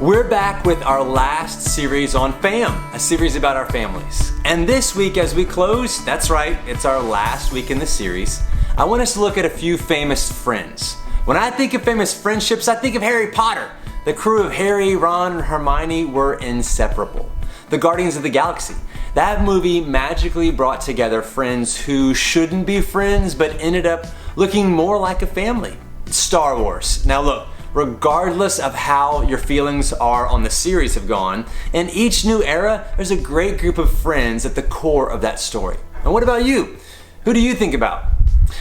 We're back with our last series on fam, a series about our families. And this week as we close, that's right, it's our last week in the series, I want us to look at a few famous friends. When I think of famous friendships, I think of Harry Potter. The crew of Harry, Ron, and Hermione were inseparable. The Guardians of the Galaxy. That movie magically brought together friends who shouldn't be friends but ended up looking more like a family. Star Wars. Now look, regardless of how your feelings are on the series have gone, in each new era, there's a great group of friends at the core of that story. And what about you? Who do you think about?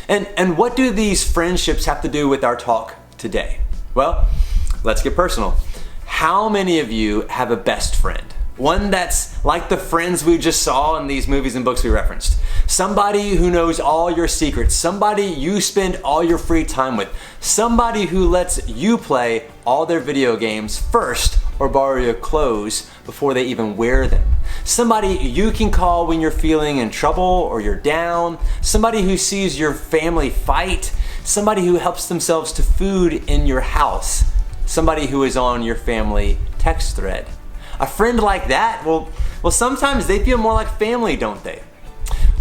And what do these friendships have to do with our talk today? Well, let's get personal. How many of you have a best friend? One that's like the friends we just saw in these movies and books we referenced. Somebody who knows all your secrets. Somebody you spend all your free time with. Somebody who lets you play all their video games first or borrow your clothes before they even wear them. Somebody you can call when you're feeling in trouble or you're down. Somebody who sees your family fight. Somebody who helps themselves to food in your house. Somebody who is on your family text thread. A friend like that, well, sometimes they feel more like family, don't they?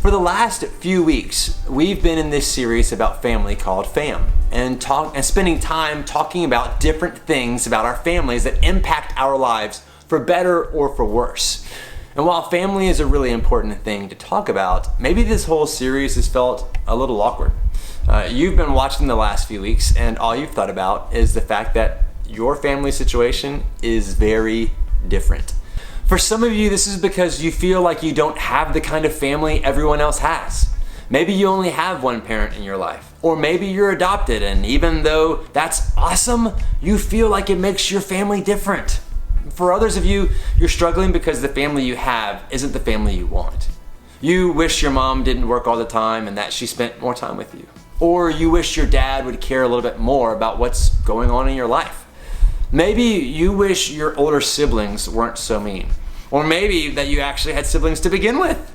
For the last few weeks, we've been in this series about family called Fam, and spending time talking about different things about our families that impact our lives for better or for worse. And while family is a really important thing to talk about, maybe this whole series has felt a little awkward. You've been watching the last few weeks, and all you've thought about is the fact that your family situation is very different. For some of you, this is because you feel like you don't have the kind of family everyone else has. Maybe you only have one parent in your life, or maybe you're adopted, and even though that's awesome, you feel like it makes your family different. For others of you, you're struggling because the family you have isn't the family you want. You wish your mom didn't work all the time and that she spent more time with you. Or you wish your dad would care a little bit more about what's going on in your life. Maybe you wish your older siblings weren't so mean. Or maybe that you actually had siblings to begin with.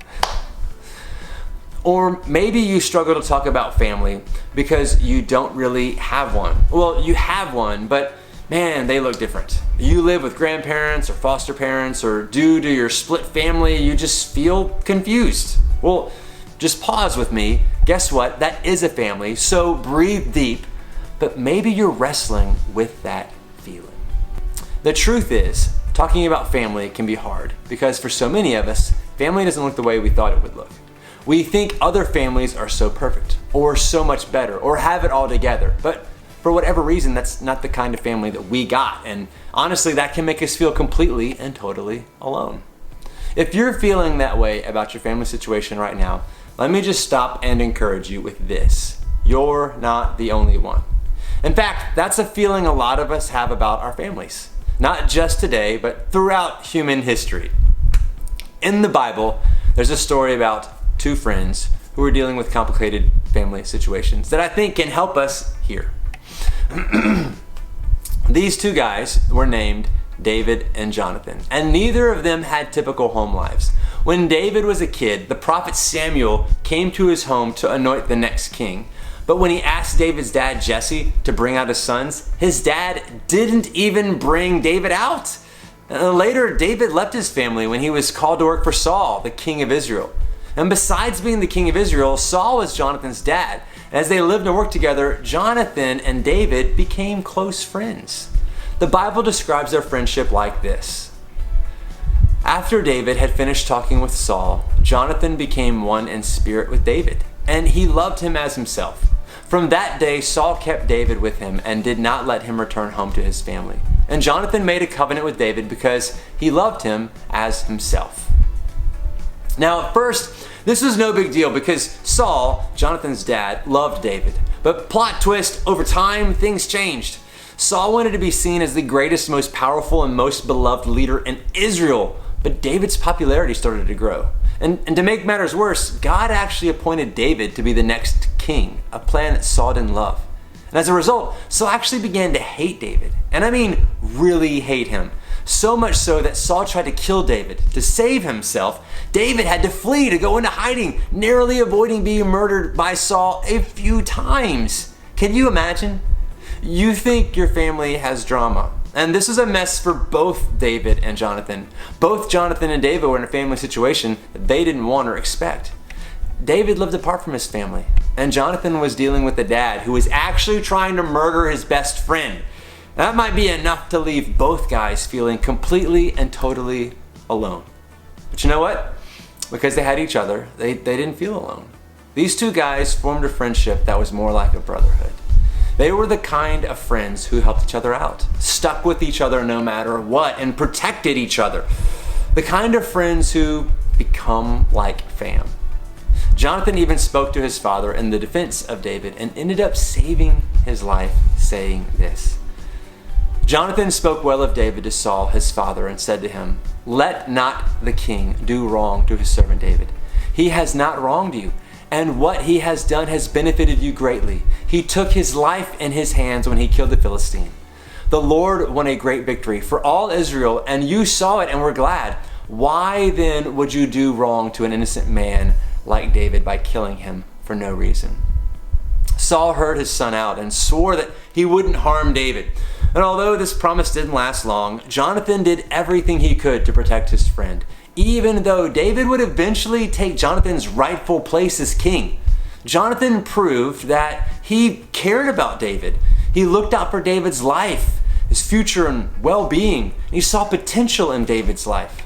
Or maybe you struggle to talk about family because you don't really have one. Well, you have one, but man, they look different. You live with grandparents or foster parents, or due to your split family, you just feel confused. Well, just pause with me. Guess what? That is a family, so breathe deep, but maybe you're wrestling with that feeling. The truth is, talking about family can be hard because for so many of us, family doesn't look the way we thought it would look. We think other families are so perfect or so much better or have it all together, but for whatever reason, that's not the kind of family that we got, and honestly, that can make us feel completely and totally alone. If you're feeling that way about your family situation right now, let me just stop and encourage you with this. You're not the only one. In fact, that's a feeling a lot of us have about our families. Not just today, but throughout human history. In the Bible, there's a story about two friends who are dealing with complicated family situations that I think can help us here. These two guys were named David and Jonathan, and neither of them had typical home lives. When David was a kid, the prophet Samuel came to his home to anoint the next king. But when he asked David's dad, Jesse, to bring out his sons, his dad didn't even bring David out. Later, David left his family when he was called to work for Saul, the king of Israel. And besides being the king of Israel, Saul was Jonathan's dad. As they lived and worked together, Jonathan and David became close friends. The Bible describes their friendship like this. After David had finished talking with Saul, Jonathan became one in spirit with David, and he loved him as himself. From that day, Saul kept David with him and did not let him return home to his family. And Jonathan made a covenant with David because he loved him as himself. Now, at first, this was no big deal because Saul, Jonathan's dad, loved David. But plot twist, over time, things changed. Saul wanted to be seen as the greatest, most powerful, and most beloved leader in Israel. But David's popularity started to grow. And to make matters worse, God actually appointed David to be the next king, a plan that Saul didn't love. And as a result, Saul actually began to hate David. And I mean really hate him. So much so that Saul tried to kill David. To save himself, David had to flee to go into hiding, narrowly avoiding being murdered by Saul a few times. Can you imagine? You think your family has drama, And this was a mess for both David and Jonathan. Both Jonathan and David were in a family situation that they didn't want or expect. David lived apart from his family, and Jonathan was dealing with a dad who was actually trying to murder his best friend. That might be enough to leave both guys feeling completely and totally alone. But you know what? Because they had each other, they didn't feel alone. These two guys formed a friendship that was more like a brotherhood. They were the kind of friends who helped each other out, stuck with each other no matter what, and protected each other. The kind of friends who become like fam. Jonathan even spoke to his father in the defense of David and ended up saving his life, saying this. Jonathan spoke well of David to Saul, his father, and said to him, "Let not the king do wrong to his servant David. He has not wronged you, and what he has done has benefited you greatly. He took his life in his hands when he killed the Philistine. The Lord won a great victory for all Israel, and you saw it and were glad. Why then would you do wrong to an innocent man like David by killing him for no reason?" Saul heard his son out and swore that he wouldn't harm David. And although this promise didn't last long, Jonathan did everything he could to protect his friend, even though David would eventually take Jonathan's rightful place as king. Jonathan proved that he cared about David. He looked out for David's life, his future and well-being. He saw potential in David's life.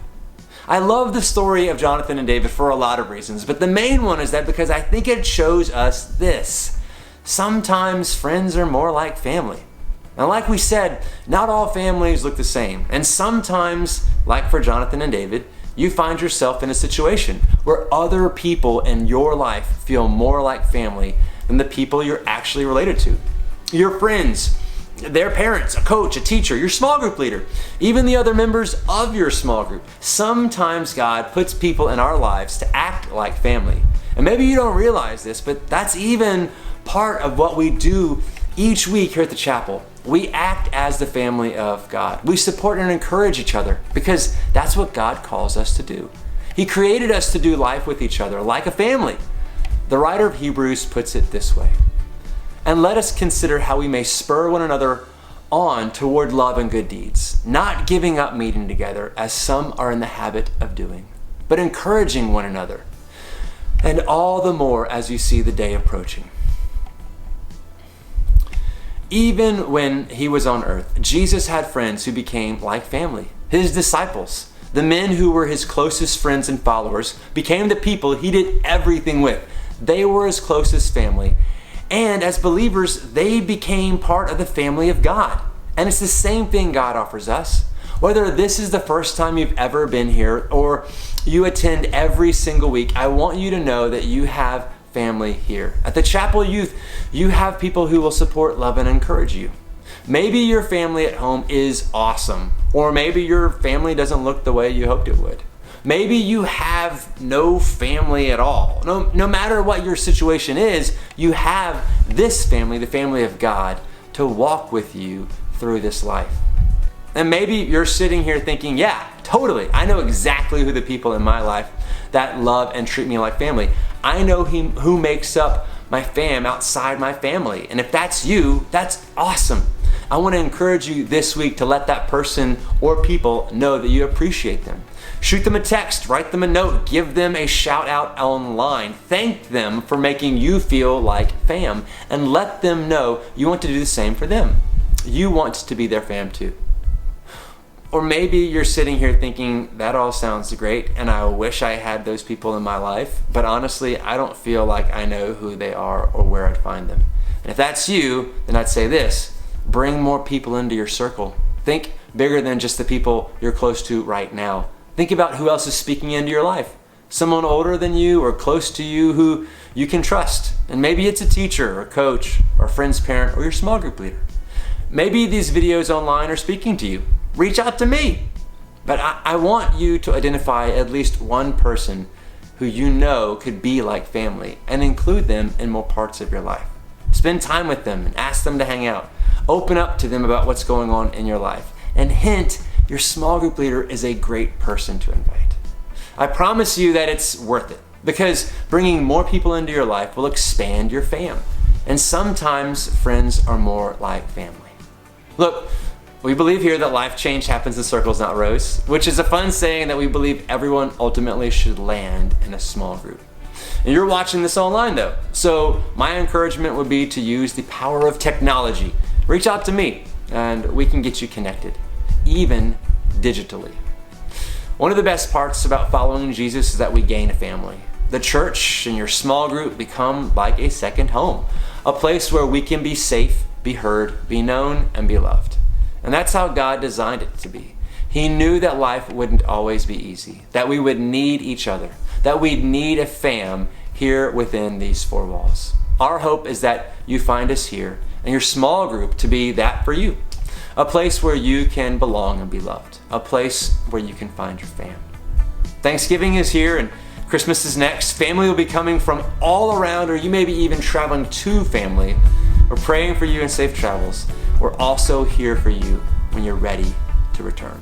I love the story of Jonathan and David for a lot of reasons, but the main one is that because I think it shows us this. Sometimes friends are more like family. And like we said, not all families look the same. And sometimes, like for Jonathan and David, you find yourself in a situation where other people in your life feel more like family than the people you're actually related to. Your friends, their parents, a coach, a teacher, your small group leader, even the other members of your small group. Sometimes God puts people in our lives to act like family. And maybe you don't realize this, but that's even part of what we do each week here at the chapel. We act as the family of God. We support and encourage each other because that's what God calls us to do. He created us to do life with each other like a family. The writer of Hebrews puts it this way. And let us consider how we may spur one another on toward love and good deeds, not giving up meeting together as some are in the habit of doing, but encouraging one another, and all the more as you see the day approaching. Even when he was on earth, Jesus had friends who became like family. His disciples, the men who were his closest friends and followers, became the people he did everything with. They were his closest family. And as believers, they became part of the family of God. And it's the same thing God offers us. Whether this is the first time you've ever been here or you attend every single week, I want you to know that you have family here. At the Chapel Youth, you have people who will support, love, and encourage you. Maybe your family at home is awesome, or maybe your family doesn't look the way you hoped it would. Maybe you have no family at all. No matter what your situation is, you have this family, the family of God, to walk with you through this life. And maybe you're sitting here thinking, yeah, totally. I know exactly who the people in my life that love and treat me like family. I know who makes up my fam outside my family. And if that's you, that's awesome. I want to encourage you this week to let that person or people know that you appreciate them. Shoot them a text, write them a note, give them a shout out online. Thank them for making you feel like fam, and let them know you want to do the same for them. You want to be their fam too. Or maybe you're sitting here thinking, that all sounds great and I wish I had those people in my life, but honestly, I don't feel like I know who they are or where I'd find them. And if that's you, then I'd say this, bring more people into your circle. Think bigger than just the people you're close to right now. Think about who else is speaking into your life. Someone older than you or close to you who you can trust. And maybe it's a teacher or coach or a friend's parent or your small group leader. Maybe these videos online are speaking to you. Reach out to me. But I want you to identify at least one person who you know could be like family and include them in more parts of your life. Spend time with them and ask them to hang out. Open up to them about what's going on in your life. And hint, your small group leader is a great person to invite. I promise you that it's worth it because bringing more people into your life will expand your fam. And sometimes friends are more like family. Look, We believe here that life change happens in circles, not rows, which is a fun saying that we believe everyone ultimately should land in a small group. And you're watching this online though, so my encouragement would be to use the power of technology. Reach out to me and we can get you connected, even digitally. One of the best parts about following Jesus is that we gain a family. The church and your small group become like a second home, a place where we can be safe, be heard, be known, and be loved. And that's how God designed it to be. He knew that life wouldn't always be easy, that we would need each other, that we'd need a fam here within these four walls. Our hope is that you find us here and your small group to be that for you. A place where you can belong and be loved. A place where you can find your fam. Thanksgiving is here and Christmas is next. Family will be coming from all around, or you may be even traveling to family. We're praying for you in safe travels. We're also here for you when you're ready to return.